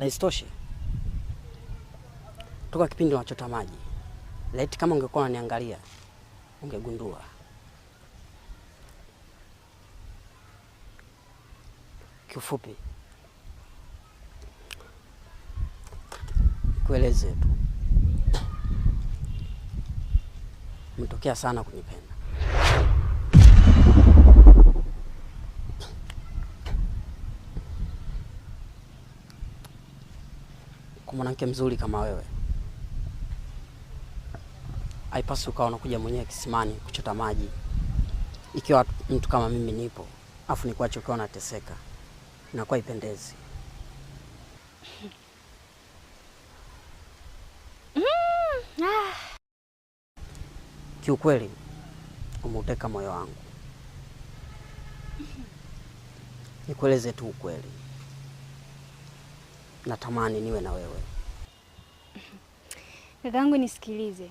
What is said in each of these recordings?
Na isitoshe toka kipindi unachota maji, laiti kama ungekuwa unaniangalia ungegundua. Kiufupi kueleze tu, umetokea sana kunipenda. Kwa mwanamke mzuri kama wewe, haipaswi ukawa unakuja mwenyewe kisimani kuchota maji ikiwa mtu kama mimi nipo, afu nikuache ukiwa unateseka. Inakuwa ipendezi. Kiukweli umeuteka moyo wangu. Nikueleze tu ukweli, natamani niwe na wewe. Kakangu, nisikilize.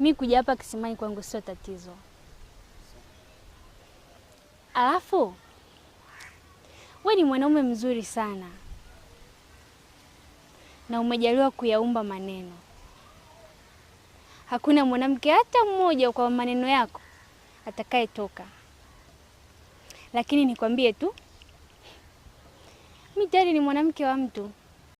Mimi kuja hapa kisimani kwangu sio tatizo. Alafu wewe ni mwanaume mzuri sana na umejaliwa kuyaumba maneno. Hakuna mwanamke hata mmoja kwa maneno yako atakayetoka. Lakini nikwambie tu, mimi tayari ni mwanamke wa mtu.